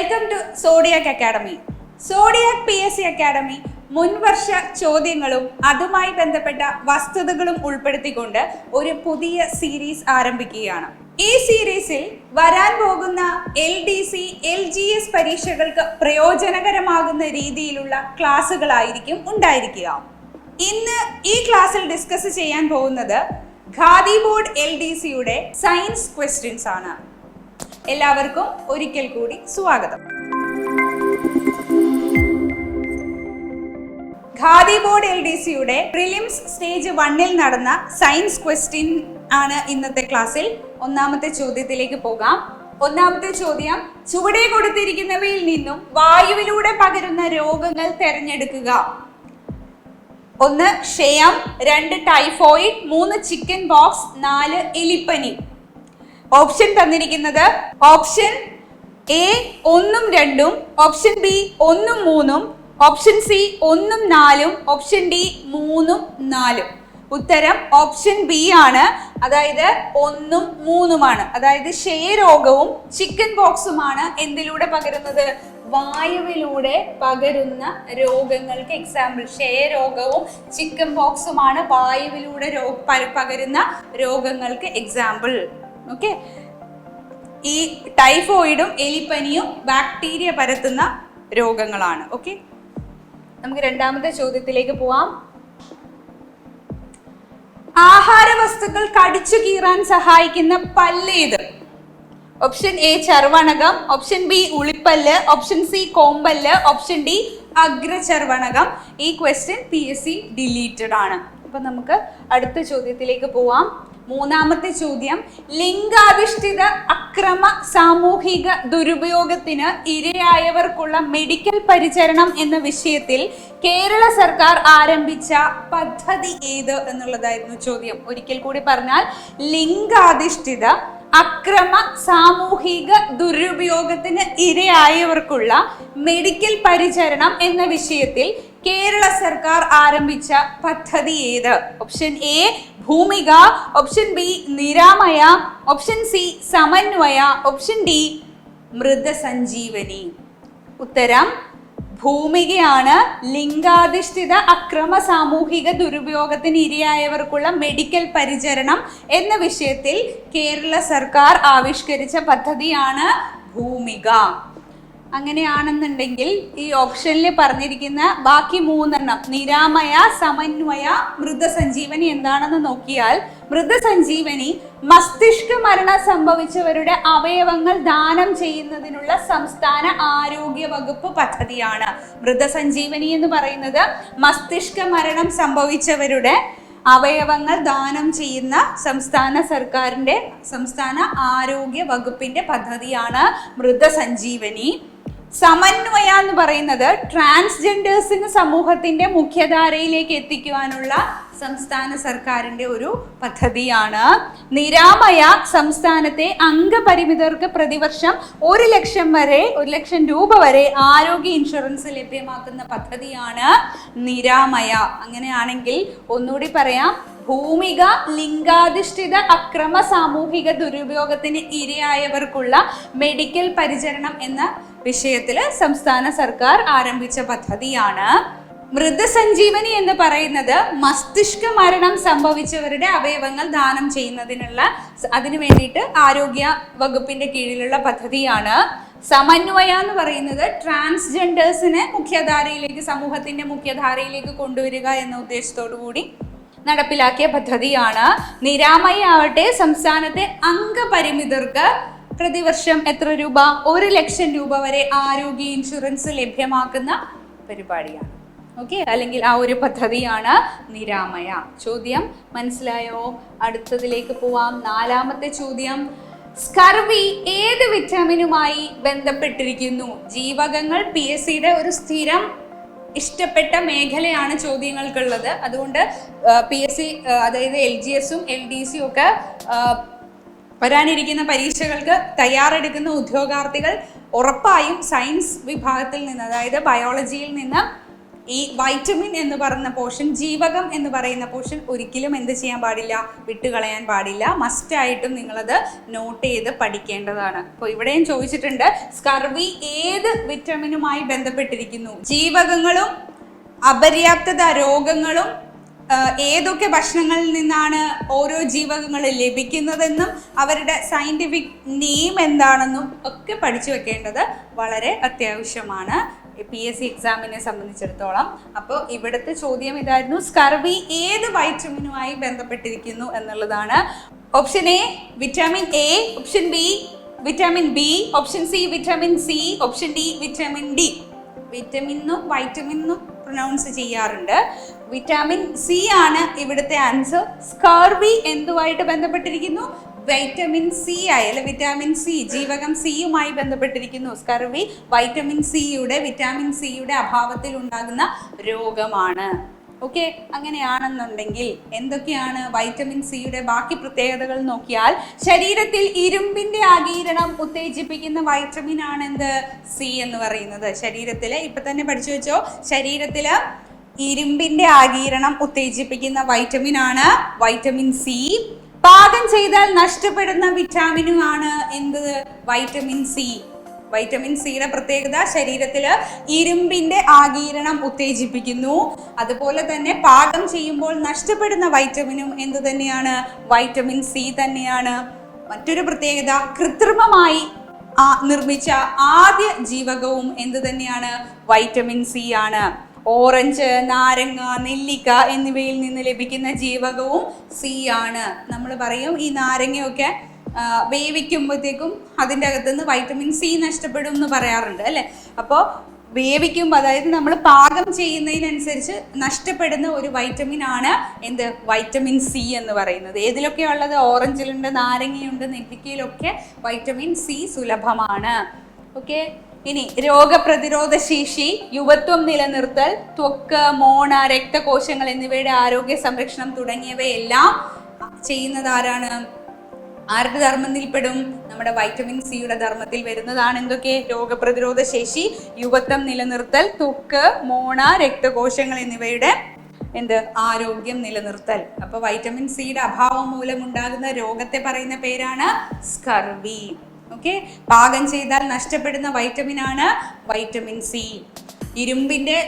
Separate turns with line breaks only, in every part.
Welcome to zodiac academy. Zodiac PSC academy മുൻവർഷ ചോദ്യങ്ങളും അതുമായി ബന്ധപ്പെട്ട വസ്തുതകളും ഉൾപ്പെടുത്തിക്കൊണ്ട് ഒരു പുതിയ സീരീസ് ആരംഭിക്കുകയാണ്. ഈ സീരീസിൽ വരാൻ പോകുന്ന LDC, LGS പരീക്ഷകൾക്ക് പ്രയോജനകരമാകുന്ന രീതിയിലുള്ള ക്ലാസ്സുകളായിരിക്കും ഉണ്ടായിരിക്കുക. ഇന്ന് ഈ ക്ലാസ്സിൽ ഡിസ്കസ് ചെയ്യാൻ പോകുന്നത് ഖാദി ബോർഡ് LDCയുടെ സയൻസ് ക്വസ്റ്റ്യൻസ് ആണ്. എല്ലാവർക്കും ഒരിക്കൽ കൂടി സ്വാഗതം. ഖാദി ബോർഡ് LDCയുടെ പ്രിലിംസ് സ്റ്റേജ് 1-ൽ നടന്ന സയൻസ് ക്വസ്റ്റ്യൻ ആണ് ഇന്നത്തെ ക്ലാസ്സിൽ. ഒന്നാമത്തെ ചോദ്യത്തിലേക്ക് പോകാം. ഒന്നാമത്തെ ചോദ്യം, ചുവടെ കൊടുത്തിരിക്കുന്നവയിൽ നിന്നും വായുവിലൂടെ പകരുന്ന രോഗങ്ങൾ തിരഞ്ഞെടുക്കുക. 1 ക്ഷയം, 2 ടൈഫോയിഡ്, 3 ചിക്കൻ ബോക്സ്, 4 എലിപ്പനി. ഓപ്ഷൻ തന്നിരിക്കുന്നത് ഓപ്ഷൻ A 1ഉം 2ഉം, ഓപ്ഷൻ B 1ഉം 3ഉം, ഓപ്ഷൻ C 1ഉം 4ഉം, ഓപ്ഷൻ D 3ഉം 4ഉം. ഉത്തരം ഓപ്ഷൻ B ആണ്. അതായത് 1ഉം 3ഉമാണ്. അതായത് ക്ഷയരോഗവും ചിക്കൻ ബോക്സുമാണ് എന്തിലൂടെ പകരുന്നത്? വായുവിലൂടെ പകരുന്ന രോഗങ്ങൾക്ക് എക്സാമ്പിൾ. ക്ഷയരോഗവും ചിക്കൻ ബോക്സുമാണ് വായുവിലൂടെ പകരുന്ന രോഗങ്ങൾക്ക് എക്സാമ്പിൾ. ഓക്കെ, ഈ ടൈഫോയിഡും എലിപ്പനിയും ബാക്ടീരിയ പരത്തുന്ന രോഗങ്ങളാണ്. ഓക്കെ, നമുക്ക് രണ്ടാമത്തെ ചോദ്യത്തിലേക്ക് പോവാം. ആഹാര വസ്തുക്കൾ കടിച്ചു കീറാൻ സഹായിക്കുന്ന പല്ലേത്? ഓപ്ഷൻ A ചർവണകം, ഓപ്ഷൻ B ഉളിപ്പല്ല്, ഓപ്ഷൻ C കോമ്പല്ല്, ഓപ്ഷൻ D അഗ്രചർവണകം. ഈ ക്വസ്റ്റ്യൻ PSC ഡിലീറ്റഡ് ആണ്. അപ്പൊ നമുക്ക് അടുത്ത ചോദ്യത്തിലേക്ക് പോവാം. മൂന്നാമത്തെ ചോദ്യം, ലിംഗാധിഷ്ഠിത അക്രമ സാമൂഹിക ദുരുപയോഗത്തിന് ഇരയായവർക്കുള്ള മെഡിക്കൽ പരിചരണം എന്ന വിഷയത്തിൽ കേരള സർക്കാർ ആരംഭിച്ച പദ്ധതി ഏത് എന്നുള്ളതായിരുന്നു ചോദ്യം. ഒരിക്കൽ കൂടി പറഞ്ഞാൽ, ലിംഗാധിഷ്ഠിത അക്രമ സാമൂഹിക ദുരുപയോഗത്തിന് ഇരയായവർക്കുള്ള മെഡിക്കൽ പരിചരണം എന്ന വിഷയത്തിൽ കേരള സർക്കാർ ആരംഭിച്ച പദ്ധതി ഏത്? Option A Bhoomika, option B Niramaya, option C Samanwaya, option D Mritasanjeevani. ഉത്തരം ഭൂമികയാണ്. ലിംഗാധിഷ്ഠിത അക്രമ സാമൂഹിക ദുരുപയോഗത്തിന് ഇരയായവർക്കുള്ള മെഡിക്കൽ പരിചരണം എന്ന വിഷയത്തിൽ കേരള സർക്കാർ ആവിഷ്കരിച്ച പദ്ധതിയാണ് ഭൂമിക. അങ്ങനെയാണെന്നുണ്ടെങ്കിൽ ഈ ഓപ്ഷനിൽ പറഞ്ഞിരിക്കുന്ന ബാക്കി 3 നിരാമയ, സമന്വയ, മൃതസഞ്ജീവനി എന്താണെന്ന് നോക്കിയാൽ, മൃതസഞ്ജീവനി മസ്തിഷ്ക മരണം സംഭവിച്ചവരുടെ അവയവങ്ങൾ ദാനം ചെയ്യുന്നതിനുള്ള സംസ്ഥാന ആരോഗ്യ വകുപ്പ് പദ്ധതിയാണ്. മൃതസഞ്ജീവനി എന്ന് പറയുന്നത് മസ്തിഷ്ക മരണം സംഭവിച്ചവരുടെ അവയവങ്ങൾ ദാനം ചെയ്യുന്ന സംസ്ഥാന ആരോഗ്യ വകുപ്പിന്റെ പദ്ധതിയാണ് മൃതസഞ്ജീവനി. സമന്വയ എന്ന് പറയുന്നത് ട്രാൻസ്ജെൻഡേഴ്സിന് സമൂഹത്തിന്റെ മുഖ്യധാരയിലേക്ക് എത്തിക്കുവാനുള്ള സംസ്ഥാന സർക്കാരിന്റെ ഒരു പദ്ധതിയാണ്. നിരാമയ സംസ്ഥാനത്തെ അംഗപരിമിതർക്ക് പ്രതിവർഷം 1 ലക്ഷം രൂപ വരെ ആരോഗ്യ ഇൻഷുറൻസ് ലഭ്യമാക്കുന്ന പദ്ധതിയാണ് നിരാമയ. അങ്ങനെയാണെങ്കിൽ ഒന്നുകൂടി പറയാം, ഭൂമിക ലിംഗാധിഷ്ഠിത അക്രമ സാമൂഹിക ദുരുപയോഗത്തിന് ഇരയായവർക്കുള്ള മെഡിക്കൽ പരിചരണം എന്ന വിഷയത്തില് സംസ്ഥാന സർക്കാർ ആരംഭിച്ച പദ്ധതിയാണ്. മൃതസഞ്ജീവനി എന്ന് പറയുന്നത് മസ്തിഷ്ക മരണം സംഭവിച്ചവരുടെ അവയവങ്ങൾ ദാനം ചെയ്യുന്നതിനുള്ള അതിനു വേണ്ടിയിട്ട് ആരോഗ്യ വകുപ്പിന്റെ കീഴിലുള്ള പദ്ധതിയാണ്. സമന്വയ എന്ന് പറയുന്നത് ട്രാൻസ്ജെൻഡേഴ്സിനെ സമൂഹത്തിന്റെ മുഖ്യധാരയിലേക്ക് കൊണ്ടുവരിക എന്ന ഉദ്ദേശത്തോടു കൂടി നടപ്പിലാക്കിയ പദ്ധതിയാണ്. നിരാമയ ആവട്ടെ സംസ്ഥാനത്തെ അംഗപരിമിതർക്ക് പ്രതിവർഷം എത്ര രൂപ? 1 ലക്ഷം രൂപ വരെ ആരോഗ്യ ഇൻഷുറൻസ് ലഭ്യമാക്കുന്ന പരിപാടിയാണ്. ഓക്കെ, അല്ലെങ്കിൽ ആ ഒരു പദ്ധതിയാണ് നിരാമയ. ചോദ്യം മനസ്സിലായോ? അടുത്തതിലേക്ക് പോവാം. 4ാമത്തെ ചോദ്യം, സ്കർവി ഏത് വിറ്റാമിനുമായി ബന്ധപ്പെട്ടിരിക്കുന്നു? ജീവകങ്ങൾ PSCയുടെ ഒരു സ്ഥിരം ഇഷ്ടപ്പെട്ട മേഖലയാണ് ചോദ്യങ്ങൾക്കുള്ളത്. അതുകൊണ്ട് PSC അതായത് LGSഉം LDCയും ഒക്കെ വരാനിരിക്കുന്ന പരീക്ഷകൾക്ക് തയ്യാറെടുക്കുന്ന ഉദ്യോഗാർത്ഥികൾ ഉറപ്പായും സയൻസ് വിഭാഗത്തിൽ നിന്ന്, അതായത് ബയോളജിയിൽ നിന്ന് ഈ വൈറ്റമിൻ എന്ന് പറയുന്ന പോർഷൻ, ജീവകം എന്ന് പറയുന്ന പോർഷൻ ഒരിക്കലും എന്ത് ചെയ്യാൻ പാടില്ല, വിട്ടുകളയാൻ പാടില്ല. മസ്റ്റായിട്ടും നിങ്ങളത് നോട്ട് ചെയ്ത് പഠിക്കേണ്ടതാണ്. അപ്പോൾ ഇവിടെയും ചോദിച്ചിട്ടുണ്ട്, സ്കർവി ഏത് വിറ്റമിനുമായി ബന്ധപ്പെട്ടിരിക്കുന്നു? ജീവകങ്ങളും അപര്യാപ്തത രോഗങ്ങളും ഏതൊക്കെ ഭക്ഷണങ്ങളിൽ നിന്നാണ് ഓരോ ജീവകങ്ങൾ ലഭിക്കുന്നതെന്നും അവരുടെ സയൻറ്റിഫിക് നെയിം എന്താണെന്നും ഒക്കെ പഠിച്ചു വെക്കേണ്ടത് വളരെ അത്യാവശ്യമാണ് PSC എക്സാമിനെ സംബന്ധിച്ചിടത്തോളം. അപ്പോൾ ഇവിടുത്തെ ചോദ്യം ഇതായിരുന്നു, സ്കർവി ഏത് വൈറ്റമിനുമായി ബന്ധപ്പെട്ടിരിക്കുന്നു എന്നുള്ളതാണ്. Option A vitamin A, option B vitamin B, option C vitamin C, option D vitamin D. വിറ്റമിനും വൈറ്റമിനും പ്രൊനൗൺസ് ചെയ്യാറുണ്ട്. വിറ്റാമിൻ സി ആണ് ഇവിടുത്തെ ആൻസർ. സ്കർവി എന്തുമായിട്ട് ബന്ധപ്പെട്ടിരിക്കുന്നു? വൈറ്റമിൻ സി ആയി, അല്ലെ വിറ്റാമിൻ സി, ജീവകം സിയുമായി ബന്ധപ്പെട്ടിരിക്കുന്നു. സ്കർവി വിറ്റാമിൻ സിയുടെ അഭാവത്തിൽ ഉണ്ടാകുന്ന രോഗമാണ്. ഓക്കെ, അങ്ങനെയാണെന്നുണ്ടെങ്കിൽ എന്തൊക്കെയാണ് വൈറ്റമിൻ സിയുടെ ബാക്കി പ്രത്യേകതകൾ നോക്കിയാൽ, ശരീരത്തിൽ ഇരുമ്പിന്റെ ആഗിരണം ഉത്തേജിപ്പിക്കുന്ന വൈറ്റമിൻ ആണ് എന്ത്? സി എന്ന് പറയുന്നത്. ശരീരത്തില് ഇപ്പൊ തന്നെ പഠിച്ചു വെച്ചോ, ശരീരത്തില് ഇരുമ്പിന്റെ ആഗിരണം ഉത്തേജിപ്പിക്കുന്ന വൈറ്റമിൻ ആണ് വൈറ്റമിൻ സി. പാകം ചെയ്താൽ നഷ്ടപ്പെടുന്ന വിറ്റാമിനുമാണ് എന്ത്? Vitamin C. വൈറ്റമിൻ സിയുടെ പ്രത്യേകത ശരീരത്തില് ഇരുമ്പിന്റെ ആഗിരണം ഉത്തേജിപ്പിക്കുന്നു. അതുപോലെ തന്നെ പാകം ചെയ്യുമ്പോൾ നഷ്ടപ്പെടുന്ന വൈറ്റമിനും എന്ത് തന്നെയാണ്? വൈറ്റമിൻ സി തന്നെയാണ്. മറ്റൊരു പ്രത്യേകത, കൃത്രിമമായി നിർമ്മിച്ച ആദ്യ ജീവകവും എന്ത് തന്നെയാണ്? വൈറ്റമിൻ സി ആണ്. ഓറഞ്ച്, നാരങ്ങ, നെല്ലിക്ക എന്നിവയിൽ നിന്ന് ലഭിക്കുന്ന ജീവകവും സി ആണ്. നമ്മൾ പറയും ഈ നാരങ്ങയൊക്കെ വേവിക്കുമ്പോഴത്തേക്കും അതിൻ്റെ അകത്തുനിന്ന് വൈറ്റമിൻ സി നഷ്ടപ്പെടും എന്ന് പറയാറുണ്ട് അല്ലേ. അപ്പോൾ വേവിക്കുമ്പോൾ, അതായത് നമ്മൾ പാകം ചെയ്യുന്നതിനനുസരിച്ച് നഷ്ടപ്പെടുന്ന ഒരു വൈറ്റമിൻ ആണ് എന്ത്? വൈറ്റമിൻ സി എന്ന് പറയുന്നത്. ഏതിലൊക്കെയാണ് ഉള്ളത്? ഓറഞ്ചിലുണ്ട്, നാരങ്ങയുണ്ട്, നെല്ലിക്കയിലൊക്കെ വൈറ്റമിൻ സി സുലഭമാണ്. ഓക്കെ, ഇനി രോഗപ്രതിരോധ ശേഷി, യുവത്വം നിലനിർത്തൽ, ത്വക്ക്, മോണ, രക്തകോശങ്ങൾ എന്നിവയുടെ ആരോഗ്യ സംരക്ഷണം തുടങ്ങിയവയെല്ലാം ചെയ്യുന്നത് ആരാണ്? ആരുടെ ധർമ്മത്തിൽപ്പെടും? നമ്മുടെ വൈറ്റമിൻ സിയുടെ ധർമ്മത്തിൽ വരുന്നതാണ് എന്തൊക്കെ? രോഗപ്രതിരോധ ശേഷി, യുവത്വം നിലനിർത്തൽ, ത്വക്ക്, മോണ, രക്തകോശങ്ങൾ എന്നിവയുടെ ആരോഗ്യം നിലനിർത്തൽ. അപ്പൊ വൈറ്റമിൻ സിയുടെ അഭാവം മൂലം ഉണ്ടാകുന്ന രോഗത്തെ പറയുന്ന പേരാണ് സ്കർവി. ഓക്കെ, പാകം ചെയ്താൽ നഷ്ടപ്പെടുന്ന വൈറ്റമിൻ ആണ് വൈറ്റമിൻ സി. ഇരുമ്പിന്റെ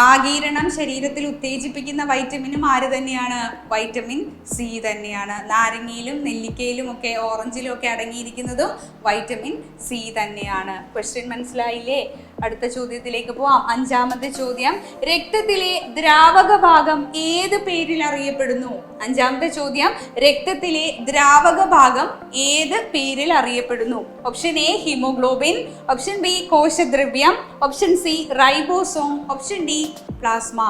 ആഗിരണം ശരീരത്തിൽ ഉത്തേജിപ്പിക്കുന്ന വൈറ്റമിനും ആര് തന്നെയാണ്? വൈറ്റമിൻ സി തന്നെയാണ്. നാരങ്ങയിലും നെല്ലിക്കയിലും ഒക്കെ ഓറഞ്ചിലും ഒക്കെ അടങ്ങിയിരിക്കുന്നതും വൈറ്റമിൻ സി തന്നെയാണ്. ക്വസ്റ്റ്യൻ മനസ്സിലായില്ലേ? അടുത്ത ചോദ്യത്തിലേക്ക് പോവാം. അഞ്ചാമത്തെ ചോദ്യം, രക്തത്തിലെ ദ്രാവക ഭാഗം ഏത് പേരിൽ അറിയപ്പെടുന്നു? അഞ്ചാമത്തെ ചോദ്യം, രക്തത്തിലെ ദ്രാവക ഭാഗം ഏത് പേരിൽ അറിയപ്പെടുന്നു? Option A haemoglobin, option B കോശദ്രവ്യം, option C ribosome, option D plasma.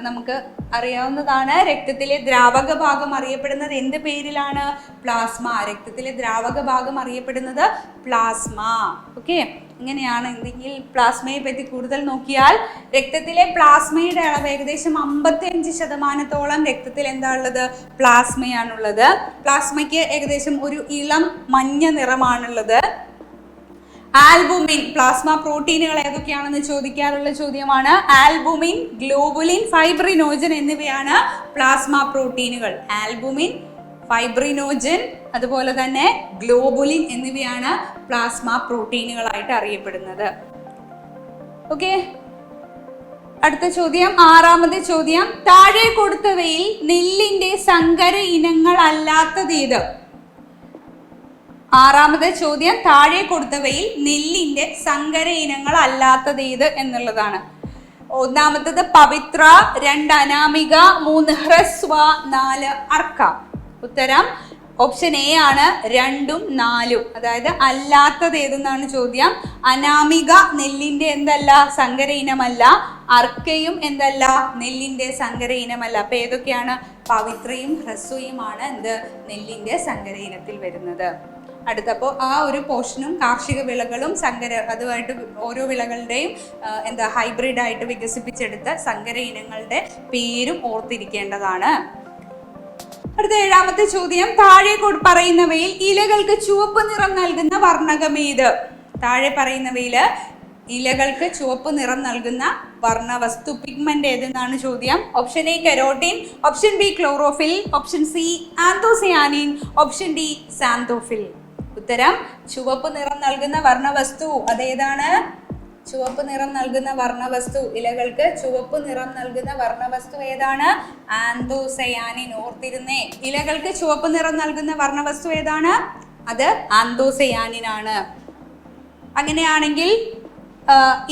നമുക്ക് അറിയാവുന്നതാണ്, രക്തത്തിലെ ദ്രാവക ഭാഗം അറിയപ്പെടുന്നത് എന്ത് പേരിലാണ്? പ്ലാസ്മ. രക്തത്തിലെ ദ്രാവക ഭാഗം അറിയപ്പെടുന്നത് പ്ലാസ്മ. ഓക്കെ, ഇങ്ങനെയാണ്. എന്തെങ്കിലും പ്ലാസ്മയെ പറ്റി കൂടുതൽ നോക്കിയാൽ, രക്തത്തിലെ പ്ലാസ്മയുടെ അളവ് ഏകദേശം 55% രക്തത്തിൽ എന്താ ഉള്ളത്? പ്ലാസ്മയാണുള്ളത്. പ്ലാസ്മയ്ക്ക് ഏകദേശം ഒരു ഇളം മഞ്ഞ നിറമാണുള്ളത്. ആൽബുമിൻ, പ്ലാസ്മ പ്രോട്ടീനുകൾ ഏതൊക്കെയാണെന്ന് ചോദിക്കാറുള്ള ചോദ്യമാണ്. ആൽബുമിൻ, ഗ്ലോബുലിൻ, ഫൈബ്രിനോജൻ എന്നിവയാണ് പ്ലാസ്മ പ്രോട്ടീനുകൾ. ആൽബുമിൻ, ഫൈബ്രിനോജൻ, അതുപോലെ തന്നെ ഗ്ലോബുലിൻ എന്നിവയാണ് പ്ലാസ്മ പ്രോട്ടീനുകളായിട്ട് അറിയപ്പെടുന്നത്. ഓക്കെ, അടുത്ത ചോദ്യം, ആറാമത്തെ ചോദ്യം, താഴെ കൊടുത്തവയിൽ നെല്ലിന്റെ സങ്കര ഇനങ്ങൾ അല്ലാത്തതേത്? ആറാമത്തെ ചോദ്യം, താഴെ കൊടുത്തവയിൽ നെല്ലിന്റെ സങ്കര ഇനങ്ങൾ അല്ലാത്തതേത് എന്നുള്ളതാണ്. ഒന്നാമത്തത് പവിത്ര, 2 അനാമിക, 3 ഹ്രസ്വ, 4 അർക്ക. ഉത്തരം ഓപ്ഷൻ എ ആണ് 2ഉം 4ഉം. അതായത് അല്ലാത്തത് ഏതെന്നാണ് ചോദ്യം. അനാമിക നെല്ലിന്റെ എന്തല്ല? സങ്കര ഇനമല്ല. അർക്കയും എന്തല്ല? നെല്ലിന്റെ സങ്കര ഇനമല്ല. അപ്പൊ ഏതൊക്കെയാണ്? പവിത്രയും ഹ്രസ്വയുമാണ് നെല്ലിന്റെ സങ്കര ഇനത്തിൽ വരുന്നത്. അടുത്തപ്പോൾ ആ ഒരു പോർഷനും കാർഷിക വിളകളും അതുമായിട്ട് ഓരോ വിളകളുടെയും ഹൈബ്രിഡായിട്ട് വികസിപ്പിച്ചെടുത്ത സങ്കര ഇനങ്ങളുടെ പേരും ഓർത്തിരിക്കേണ്ടതാണ്. അടുത്ത ഏഴാമത്തെ ചോദ്യം, താഴെ പറയുന്നവയിൽ ഇലകൾക്ക് ചുവപ്പ് നിറം നൽകുന്ന വർണ്ണകം ഏത്? താഴെ പറയുന്നവയിൽ ഇലകൾക്ക് ചുവപ്പ് നിറം നൽകുന്ന വർണ്ണവസ്തു പിഗ്മെന്റ് ഏതെന്നാണ് ചോദ്യം. Option A carotene, option B chlorophyll, option C anthocyanin, option D xanthophyll. ഉത്തരം ചുവപ്പ് നിറം നൽകുന്ന വർണ്ണവസ്തു അതേതാണ്? ചുവപ്പ് നിറം നൽകുന്ന വർണ്ണവസ്തു, ഇലകൾക്ക് ചുവപ്പ് നിറം നൽകുന്ന വർണ്ണവസ്തു ഏതാണ്? ആന്തോസയാനിൻ. ഓർത്തിരുന്നേ, ഇലകൾക്ക് ചുവപ്പ് നിറം നൽകുന്ന വർണ്ണവസ്തു ഏതാണ്? അത് ആന്തോസയാനിൻ ആണ്. അങ്ങനെയാണെങ്കിൽ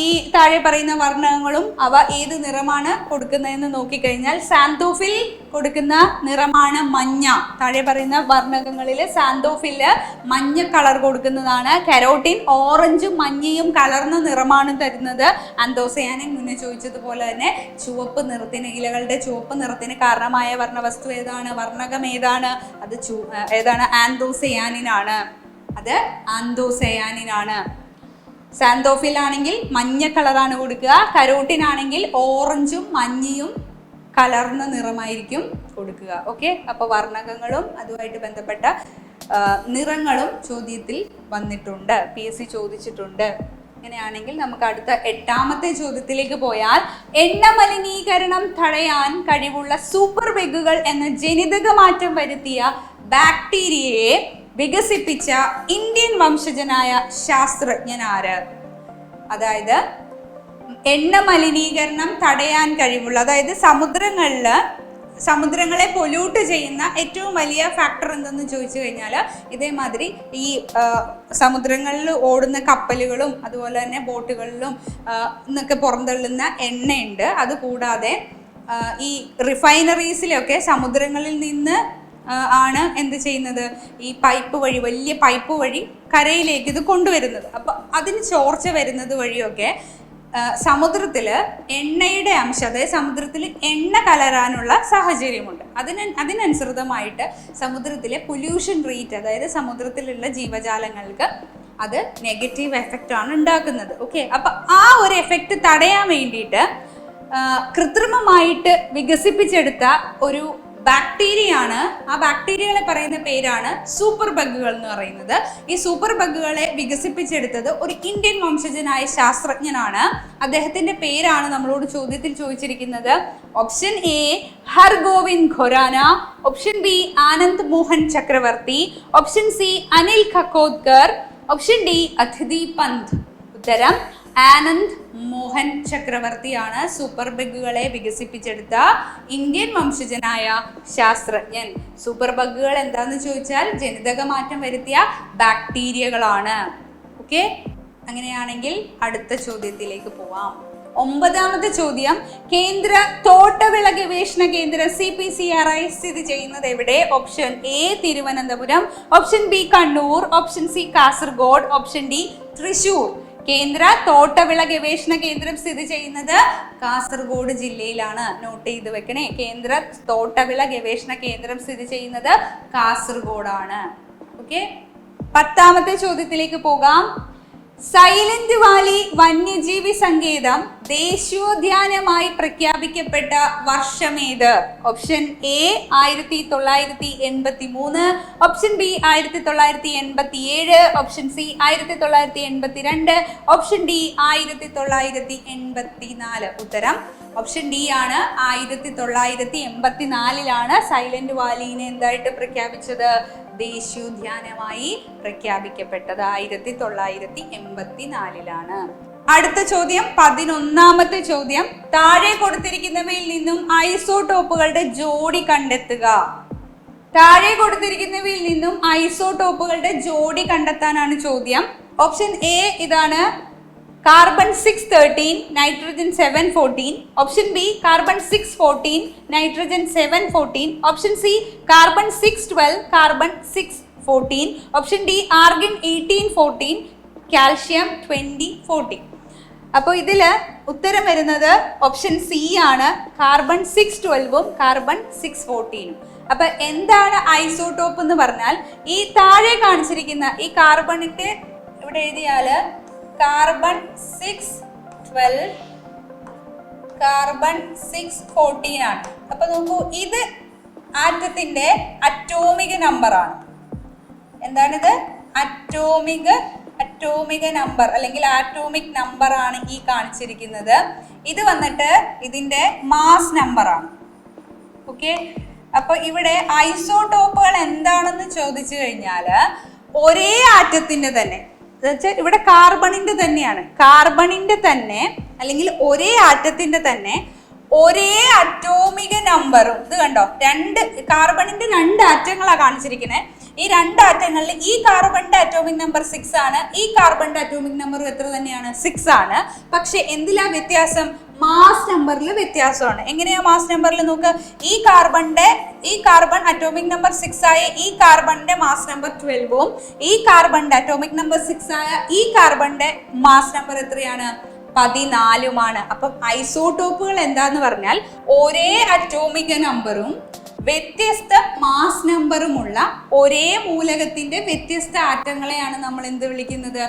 ഈ താഴെ പറയുന്ന വർണ്ണങ്ങളും അവ ഏത് നിറമാണ് കൊടുക്കുന്നതെന്ന് നോക്കിക്കഴിഞ്ഞാൽ സാന്തോഫിൽ കൊടുക്കുന്ന നിറമാണ് മഞ്ഞ. താഴെ പറയുന്ന വർണ്ണകങ്ങളിൽ സാന്തോഫില് മഞ്ഞ കളർ കൊടുക്കുന്നതാണ്. കെരോട്ടിൻ ഓറഞ്ചും മഞ്ഞയും കലർന്ന നിറമാണ് തരുന്നത്. ആന്തോസയാനിൻ മുന്നേ ചോദിച്ചതുപോലെ തന്നെ ചുവപ്പ് നിറത്തിന്, ഇലകളുടെ ചുവപ്പ് നിറത്തിന് കാരണമായ വർണ്ണവസ്തു ഏതാണ്? വർണ്ണകം ഏതാണ്? അത് ഏതാണ്? ആന്തോസയാനിൻ ആണ്. അത് ആന്തോസയാനിൻ ആണ്. സാന്തോഫിൽ ആണെങ്കിൽ മഞ്ഞ കളറാണ് കൊടുക്കുക, കരോട്ടിൻ ആണെങ്കിൽ ഓറഞ്ചും മഞ്ഞയും കലർന്ന നിറമായിരിക്കും കൊടുക്കുക. ഓക്കെ, അപ്പോൾ വർണ്ണകങ്ങളും അതുമായിട്ട് ബന്ധപ്പെട്ട നിറങ്ങളും ചോദ്യത്തിൽ വന്നിട്ടുണ്ട്, PSC ചോദിച്ചിട്ടുണ്ട്. അങ്ങനെയാണെങ്കിൽ നമുക്ക് അടുത്ത 8ാമത്തെ ചോദ്യത്തിലേക്ക് പോയാൽ, എണ്ണ മലിനീകരണം തടയാൻ കഴിവുള്ള സൂപ്പർ ബഗുകൾ എന്ന ജനിതക മാറ്റം വരുത്തിയ ബാക്ടീരിയയെ വികസിപ്പിച്ച ഇന്ത്യൻ വംശജനായ ശാസ്ത്രജ്ഞൻ ആര്? അതായത് എണ്ണ മലിനീകരണം തടയാൻ കഴിവുള്ള, അതായത് സമുദ്രങ്ങളെ പൊല്യൂട്ട് ചെയ്യുന്ന ഏറ്റവും വലിയ ഫാക്ടർ എന്തെന്ന് ചോദിച്ചു കഴിഞ്ഞാൽ ഇതേമാതിരി ഈ സമുദ്രങ്ങളിൽ ഓടുന്ന കപ്പലുകളും അതുപോലെ തന്നെ ബോട്ടുകളിലും എന്നൊക്കെ പുറന്തള്ളുന്ന എണ്ണയുണ്ട്. അതുകൂടാതെ ഈ റിഫൈനറീസിലൊക്കെ സമുദ്രങ്ങളിൽ നിന്ന് ആണ് എന്ത് ചെയ്യുന്നത്? ഈ പൈപ്പ് വഴി, വലിയ പൈപ്പ് വഴി കരയിലേക്ക് ഇത് കൊണ്ടുവരുന്നത്. അപ്പം അതിന് ചോർച്ച വരുന്നത് വഴിയൊക്കെ സമുദ്രത്തിൽ എണ്ണയുടെ അംശം, അതായത് സമുദ്രത്തിൽ എണ്ണ കലരാനുള്ള സാഹചര്യമുണ്ട്. അതിനനുസൃതമായിട്ട് സമുദ്രത്തിലെ പൊല്യൂഷൻ റേറ്റ്, അതായത് സമുദ്രത്തിലുള്ള ജീവജാലങ്ങൾക്ക് അത് നെഗറ്റീവ് എഫക്റ്റ് ആണ് ഉണ്ടാക്കുന്നത്. ഓക്കെ, അപ്പം ആ ഒരു എഫക്റ്റ് തടയാൻ വേണ്ടിയിട്ട് കൃത്രിമമായിട്ട് വികസിപ്പിച്ചെടുത്ത ഒരു ബാക്ടീരിയയാണ്. ആ ബാക്ടീരിയകളെ പറയുന്ന പേരാണ് സൂപ്പർ ബഗുകൾ എന്ന് പറയുന്നത്. ഈ സൂപ്പർ ബഗുകളെ വികസിപ്പിച്ചെടുത്തത് ഒരു ഇന്ത്യൻ വംശജനായ ശാസ്ത്രജ്ഞനാണ്. അദ്ദേഹത്തിന്റെ പേരാണ് നമ്മളോട് ചോദ്യത്തിൽ ചോദിച്ചിരിക്കുന്നത്. Option A Hargobind Khorana, option B Anand Mohan Chakravarthy, option C Anil Kakodkar, option D Aditi Pant. ഉത്തരം ആനന്ദ് മോഹൻ ചക്രവർത്തിയാണ് സൂപ്പർ ബഗുകളെ വികസിപ്പിച്ചെടുത്ത ഇന്ത്യൻ വംശജനായ ശാസ്ത്രജ്ഞൻ. സൂപ്പർ ബഗുകൾ എന്താന്ന് ചോദിച്ചാൽ ജനിതക മാറ്റം വരുത്തിയ ബാക്ടീരിയകളാണ്. ഓക്കെ, അങ്ങനെയാണെങ്കിൽ അടുത്ത ചോദ്യത്തിലേക്ക് പോവാം. 9ാമത്തെ ചോദ്യം, കേന്ദ്ര തോട്ടവിള ഗവേഷണ കേന്ദ്രം CPCRI സ്ഥിതി ചെയ്യുന്നത് എവിടെ? Option A Thiruvananthapuram, option B Kannur, option C Kasaragod, option D Thrissur. കേന്ദ്ര തോട്ടവിള ഗവേഷണ കേന്ദ്രം സ്ഥിതി ചെയ്യുന്നത് കാസർഗോഡ് ജില്ലയിലാണ്. നോട്ട് ചെയ്ത് വെക്കണേ, കേന്ദ്ര തോട്ടവിള ഗവേഷണ കേന്ദ്രം സ്ഥിതി ചെയ്യുന്നത് കാസർഗോഡാണ്. ഓക്കെ, 10ാമത്തെ ചോദ്യത്തിലേക്ക് പോകാം. സൈലന്റ് വാലി വന്യജീവി സങ്കേതം ദേശീയോദ്യാനമായി പ്രഖ്യാപിക്കപ്പെട്ട വർഷമേത്? Option A 1983, option B 1987, option C 1982, option D 1984. ഉത്തരം ഓപ്ഷൻ ഡി ആണ്. 1984 സൈലന്റ് വാലിനെ എന്തായിട്ട് പ്രഖ്യാപിച്ചത്? ദേശീയോദ്യാനമായി പ്രഖ്യാപിക്കപ്പെട്ടത് 1984. അടുത്ത ചോദ്യം 11ാമത്തെ ചോദ്യം, താഴെ കൊടുത്തിരിക്കുന്നവയിൽ നിന്നും ഐസോടോപ്പുകളുടെ ജോഡി കണ്ടെത്തുക. താഴെ കൊടുത്തിരിക്കുന്നവയിൽ നിന്നും ഐസോടോപ്പുകളുടെ ജോഡി കണ്ടെത്താനാണ് ചോദ്യം. ഓപ്ഷൻ എ ഇതാണ്, carbon 613 nitrogen 714, option B carbon 614 nitrogen 714, option C carbon 612 carbon 614, option D argon 1814 calcium 2014. അപ്പോൾ ഇതിൽ ഉത്തരം വരുന്നത് ഓപ്ഷൻ സി ആണ്, കാർബൺ 612ഉം കാർബൺ 614ഉം. അപ്പൊ എന്താണ് ഐസോടോപ്പ് എന്ന് പറഞ്ഞാൽ ഈ താഴെ കാണിച്ചിരിക്കുന്ന ഈ കാർബണിന്റെ ഇവിടെ എഴുതിയാല് കാർബൺ 612 കാർബൺ 614 ആണ്. അപ്പൊ നോക്കൂ, ഇത് ആറ്റത്തിന്റെ അറ്റോമിക് നമ്പർ ആണ്. എന്താണിത്? അറ്റോമിക് അറ്റോമിക നമ്പർ അല്ലെങ്കിൽ ആറ്റോമിക് നമ്പർ ആണ് ഈ കാണിച്ചിരിക്കുന്നത്. ഇത് വന്നിട്ട് ഇതിന്റെ മാസ് നമ്പർ ആണ്. ഓക്കെ, അപ്പൊ ഇവിടെ ഐസോടോപ്പുകൾ എന്താണെന്ന് ചോദിച്ചു കഴിഞ്ഞാൽ ഒരേ ആറ്റത്തിന്റെ തന്നെ, ഇവിടെ കാർബണിന്റെ തന്നെയാണ്, കാർബണിന്റെ തന്നെ അല്ലെങ്കിൽ ഒരേ ആറ്റത്തിന്റെ തന്നെ ഒരേ അറ്റോമിക നമ്പറും, ഇത് കണ്ടോ, കാർബണിന്റെ 2 ആറ്റങ്ങളാണ് കാണിച്ചിരിക്കുന്നത്. ഈ 2 ആറ്റങ്ങളിൽ ഈ കാർബണിന്റെ അറ്റോമിക് നമ്പർ 6 ആണ്, ഈ കാർബണിന്റെ അറ്റോമിക് നമ്പർ എത്ര തന്നെയാണ്, 6 ആണ്. പക്ഷെ എന്തിലാ വ്യത്യാസം? മാസ് നമ്പറിൽ വ്യത്യാസമാണ്. എങ്ങനെയാ മാസ് നമ്പറിൽ നോക്കുക, ഈ കാർബൺ അറ്റോമിക് നമ്പർ 6 ആയ ഈ കാർബണിന്റെ മാസ് നമ്പർ 12ഉം ഈ കാർബണിന്റെ അറ്റോമിക് നമ്പർ 6 ആയ ഈ കാർബണിന്റെ മാസ് നമ്പർ എത്രയാണ്, 14ഉമാണ്. അപ്പം ഐസോടോപ്പുകൾ എന്താന്ന് പറഞ്ഞാൽ ഒരേ അറ്റോമിക നമ്പറും വ്യത്യസ്ത മാസ് നമ്പറുമുള്ള ഒരേ മൂലകത്തിന്റെ വ്യത്യസ്ത ആറ്റങ്ങളെയാണ് നമ്മൾ എന്ത് വിളിക്കുന്നത്,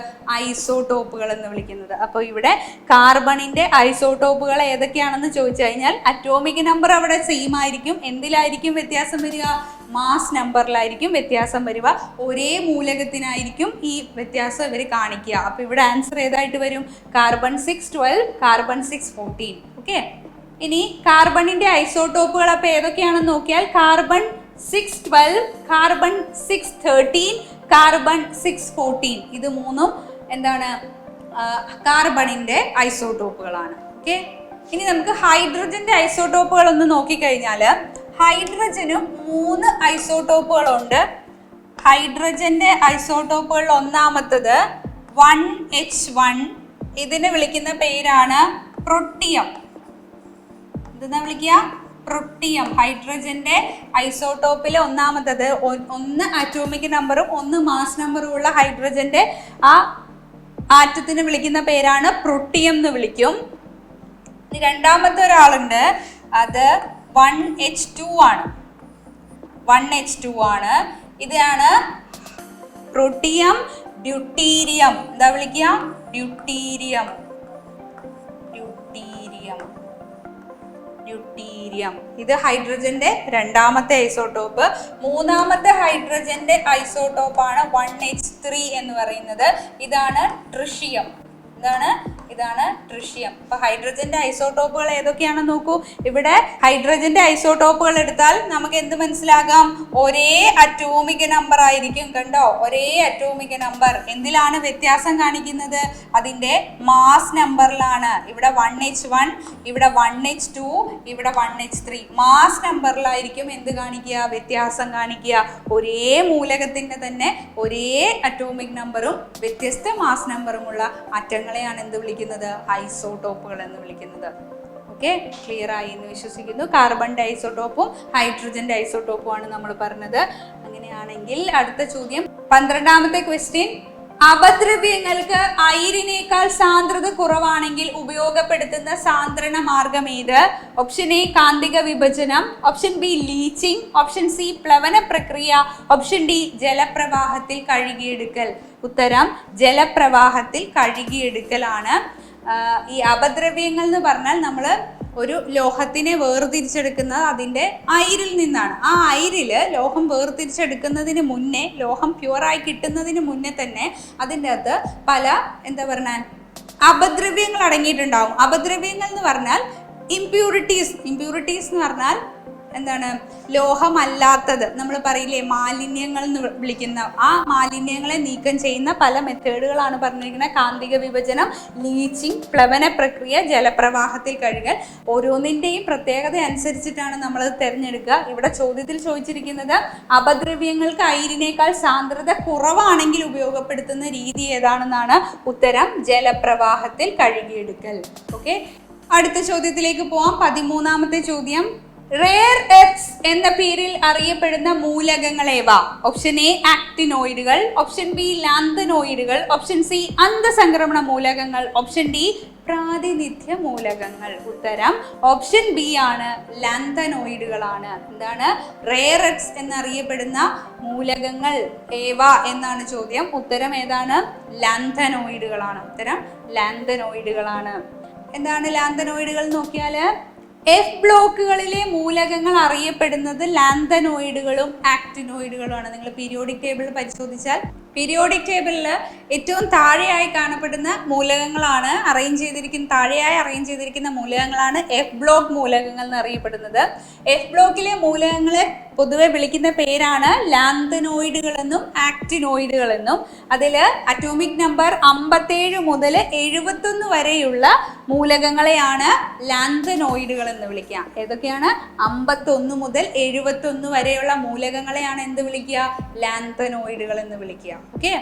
ഐസോടോപ്പുകൾ എന്ന് വിളിക്കുന്നത്. അപ്പോൾ ഇവിടെ കാർബണിന്റെ ഐസോടോപ്പുകൾ ഏതൊക്കെയാണെന്ന് ചോദിച്ചു കഴിഞ്ഞാൽ അറ്റോമിക് നമ്പർ അവിടെ സെയിം ആയിരിക്കും. എന്തിലായിരിക്കും വ്യത്യാസം വരിക? മാസ് നമ്പറിലായിരിക്കും വ്യത്യാസം വരിക. ഒരേ മൂലകത്തിനായിരിക്കും ഈ വ്യത്യാസം ഇവർ കാണിക്കുക. അപ്പൊ ഇവിടെ ആൻസർ ഏതായിട്ട് വരും? Carbon 612, carbon 614. ഓക്കെ, ഇനി കാർബണിന്റെ ഐസോടോപ്പുകൾ അപ്പൊ ഏതൊക്കെയാണെന്ന് നോക്കിയാൽ കാർബൺ 612, കാർബൺ 613, കാർബൺ 614, ഇത് മൂന്നും എന്താണ്, കാർബണിന്റെ ഐസോടോപ്പുകളാണ്. ഓക്കെ, ഇനി നമുക്ക് ഹൈഡ്രജന്റെ ഐസോടോപ്പുകൾ ഒന്ന് നോക്കിക്കഴിഞ്ഞാൽ ഹൈഡ്രജനും 3 ഐസോടോപ്പുകളുണ്ട്. ഹൈഡ്രജന്റെ ഐസോടോപ്പുകൾ ഒന്നാമത്തത് 1H1, ഇതിനെ വിളിക്കുന്ന പേരാണ് പ്രോട്ടിയം. ഇതെന്താ വിളിക്കുക? പ്രോട്ടിയം. ഹൈഡ്രജന്റെ ഐസോടോപ്പിലെ ഒന്നാമത്തത് 1 അറ്റോമിക് നമ്പറും 1 മാസ് നമ്പറും ഉള്ള ഹൈഡ്രജന്റെ ആ ആറ്റത്തിന് വിളിക്കുന്ന പേരാണ് പ്രോട്ടിയം എന്ന് വിളിക്കും. രണ്ടാമത്തെ ഒരാളുണ്ട്, അത് 1H2 ആണ്. 1H2 ആണ്. ഇതാണ് പ്രോട്ടിയം ഡ്യൂട്ടീരിയം. എന്താ വിളിക്കുക? ഡ്യൂട്ടീരിയം. ഇത് ഹൈഡ്രജന്റെ രണ്ടാമത്തെ ഐസോടോപ്പ്. മൂന്നാമത്തെ ഹൈഡ്രജന്റെ ഐസോടോപ്പാണ് 1H3 എന്ന് പറയുന്നത്. ഇതാണ് ട്രിഷിയം. ഇതാണ് ട്രിഷിയം. അപ്പൊ ഹൈഡ്രജന്റെ ഐസോടോപ്പുകൾ ഏതൊക്കെയാണെന്ന് നോക്കൂ. ഇവിടെ ഹൈഡ്രജന്റെ ഐസോടോപ്പുകൾ എടുത്താൽ നമുക്ക് എന്ത് മനസ്സിലാകാം? ഒരേ അറ്റോമിക നമ്പർ ആയിരിക്കും. കണ്ടോ, ഒരേ അറ്റോമിക നമ്പർ. എന്തിലാണ് വ്യത്യാസം കാണിക്കുന്നത്? അതിന്റെ മാസ് നമ്പറിലാണ്. ഇവിടെ 1H1, ഇവിടെ 1H2, ഇവിടെ 1H3. മാസ് നമ്പറിലായിരിക്കും എന്ത് കാണിക്കുക? വ്യത്യാസം കാണിക്കുക. ഒരേ മൂലകത്തിന്റെ തന്നെ ഒരേ അറ്റോമിക് നമ്പറും വ്യത്യസ്ത മാസ് നമ്പറുമുള്ള അറ്റങ്ങളെയാണ് എന്ത് വിളിക്കുന്നത്? ഐസോടോപ്പുകൾ എന്ന് വിളിക്കുന്നത്. ഓക്കെ, ക്ലിയർ ആയി എന്ന് വിശ്വസിക്കുന്നു. കാർബണിന്റെ ഐസോടോപ്പും ഹൈഡ്രജന്റെ ഐസോടോപ്പും ആണ് നമ്മൾ പറഞ്ഞത്. അങ്ങനെയാണെങ്കിൽ അടുത്ത ചോദ്യം, 12ാമത്തെ ക്വസ്റ്റ്യൻ, അപദ്രവ്യങ്ങൾക്ക് അയിരിനേക്കാൾ സാന്ദ്രത കുറവാണെങ്കിൽ ഉപയോഗപ്പെടുത്തുന്ന സാന്ദ്രണ മാർഗം ഏത്? ഓപ്ഷൻ എ കാന്തിക വിഭജനം, option B leaching, option C പ്ലവന പ്രക്രിയ, ഓപ്ഷൻ ഡി ജലപ്രവാഹത്തിൽ കഴുകിയെടുക്കൽ. ഉത്തരം ജലപ്രവാഹത്തിൽ കഴുകിയെടുക്കലാണ്. ഈ അപദ്രവ്യങ്ങൾ എന്ന് പറഞ്ഞാൽ നമ്മൾ ഒരു ലോഹത്തിനെ വേർതിരിച്ചെടുക്കുന്നത് അതിൻ്റെ അയിരിൽ നിന്നാണ്. ആ അയിരിൽ ലോഹം വേർതിരിച്ചെടുക്കുന്നതിന് മുന്നേ, ലോഹം പ്യുവറായി കിട്ടുന്നതിന് മുന്നേ തന്നെ അതിൻ്റെ അകത്ത് പല അപദ്രവ്യങ്ങൾ അടങ്ങിയിട്ടുണ്ടാവും. അപദ്രവ്യങ്ങൾ എന്ന് പറഞ്ഞാൽ ഇംപ്യൂരിറ്റീസ് എന്ന് പറഞ്ഞാൽ എന്താണ്? ലോഹമല്ലാത്തത്. നമ്മൾ പറയില്ലേ മാലിന്യങ്ങൾ എന്ന് വിളിക്കുന്ന ആ മാലിന്യങ്ങളെ നീക്കം ചെയ്യുന്ന പല മെത്തേഡുകളാണ് പറഞ്ഞിരിക്കുന്നത്. കാന്തിക വിഭജനം, ലീച്ചിങ്, പ്ലവന പ്രക്രിയ, ജലപ്രവാഹത്തിൽ കഴുകൽ. ഓരോന്നിൻ്റെയും പ്രത്യേകത അനുസരിച്ചിട്ടാണ് നമ്മൾ തിരഞ്ഞെടുക്കുക. ഇവിടെ ചോദ്യത്തിൽ ചോദിച്ചിരിക്കുന്നത് അപദ്രവ്യങ്ങൾക്ക് അയിരിനേക്കാൾ സാന്ദ്രത കുറവാണെങ്കിൽ ഉപയോഗപ്പെടുത്തുന്ന രീതി ഏതാണെന്നാണ്. ഉത്തരം ജലപ്രവാഹത്തിൽ കഴുകിയെടുക്കൽ. ഓക്കെ, അടുത്ത ചോദ്യത്തിലേക്ക് പോവാം. 13ാമത്തെ ചോദ്യം, റെയർ എർത്ത് എന്ന പേരിൽ അറിയപ്പെടുന്ന മൂലകങ്ങളേവ? ഓപ്ഷൻ എ ആക്ടിനോയിഡുകൾ, ഓപ്ഷൻ ബി ലാന്തനോയിഡുകൾ, ഓപ്ഷൻ സി അന്തസംക്രമണ മൂലകങ്ങൾ, ഓപ്ഷൻ ഡി പ്രാതിനിധ്യ മൂലകങ്ങൾ. ഉത്തരം ഓപ്ഷൻ ബി ആണ്, ലാന്തനോയിഡുകളാണ്. എന്താണ് റെയർ എർത്ത് എന്നറിയപ്പെടുന്ന മൂലകങ്ങൾ ഏവ എന്നാണ് ചോദ്യം. ഉത്തരം ഏതാണ്? ലാന്തനോയിഡുകളാണ്. ഉത്തരം ലാന്തനോയിഡുകളാണ്. എന്താണ് ലാന്തനോയിഡുകൾ നോക്കിയാൽ എഫ് ബ്ലോക്കുകളിലെ മൂലകങ്ങൾ അറിയപ്പെടുന്നത് ലാന്തനോയിഡുകളും ആക്ടിനോയിഡുകളുമാണ്. നിങ്ങൾ പീരിയോഡിക് ടേബിൾ പരിശോധിച്ചാൽ പീരിയോഡിക് ടേബിളിൽ ഏറ്റവും താഴെയായി കാണപ്പെടുന്ന മൂലകങ്ങളാണ് താഴെയായി അറേഞ്ച് ചെയ്തിരിക്കുന്ന മൂലകങ്ങളാണ് എഫ് ബ്ലോക്ക് മൂലകങ്ങൾ എന്നറിയപ്പെടുന്നത്. എഫ് ബ്ലോക്കിലെ മൂലകങ്ങളെ പൊതുവെ വിളിക്കുന്ന പേരാണ് ലാന്തനോയിഡുകൾ എന്നും ആക്ടിനോയിഡുകൾ എന്നും. അതിൽ അറ്റോമിക് നമ്പർ 57 മുതൽ 71 വരെയുള്ള മൂലകങ്ങളെയാണ് ലാന്തനോയിഡുകൾ എന്ന് വിളിക്കുക. ഏതൊക്കെയാണ്? 51 മുതൽ 71 വരെയുള്ള മൂലകങ്ങളെയാണ് എന്ത് വിളിക്കുക? ലാന്തനോയിഡുകൾ എന്ന് വിളിക്കുക. ഓക്കെ,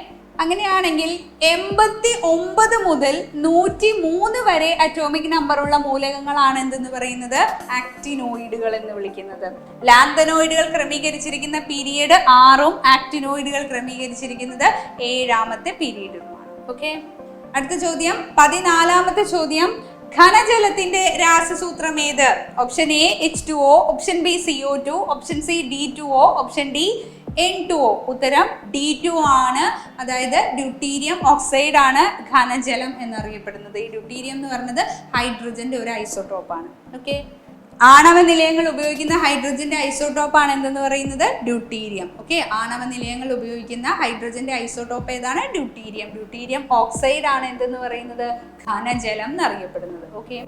അങ്ങനെയാണെങ്കിൽ 89 മുതൽ 103 വരെ അറ്റോമിക് നമ്പറുള്ള മൂലകങ്ങളാണ് എന്തെന്ന് പറയുന്നത്? ആക്ടിനോയിഡുകൾ എന്ന് വിളിക്കുന്നത്. ലാന്തനോയിഡുകൾ ക്രമീകരിച്ചിരിക്കുന്ന പീരീഡ് 6ഉം ആക്ടിനോയിഡുകൾ ക്രമീകരിച്ചിരിക്കുന്നത് 7ാമത്തെ പീരീഡുമാണ്. ഓക്കെ, അടുത്ത ചോദ്യം 14ാമത്തെ ചോദ്യം. ഘനജലത്തിന്റെ രാസസൂത്രം ഏത്? Option A H2O, option B CO2, option C D2O, option D N2O. ഉത്തരം D2 ആണ്. അതായത് ഡ്യൂട്ടീരിയം ഓക്സൈഡ് ആണ് ഘനജലം എന്നറിയപ്പെടുന്നത്. ഈ ഡ്യൂട്ടീരിയം എന്ന് പറയുന്നത് ഹൈഡ്രജന്റെ ഒരു ഐസോട്ടോപ്പാണ്. ഓക്കെ, ആണവ നിലയങ്ങൾ ഉപയോഗിക്കുന്ന ഹൈഡ്രജന്റെ ഐസോട്ടോപ്പാണ് എന്തെന്ന് പറയുന്നത്? ഡ്യൂട്ടീരിയം. ഓക്കെ, ആണവ നിലയങ്ങൾ ഉപയോഗിക്കുന്ന ഹൈഡ്രജന്റെ ഐസോട്ടോപ്പ് ഏതാണ്? ഡ്യൂട്ടീരിയം. ഡ്യൂട്ടീരിയം ഓക്സൈഡ് ആണ് എന്തെന്ന് പറയുന്നത്? ഘനജലം എന്നറിയപ്പെടുന്നത്. ഓക്കെ,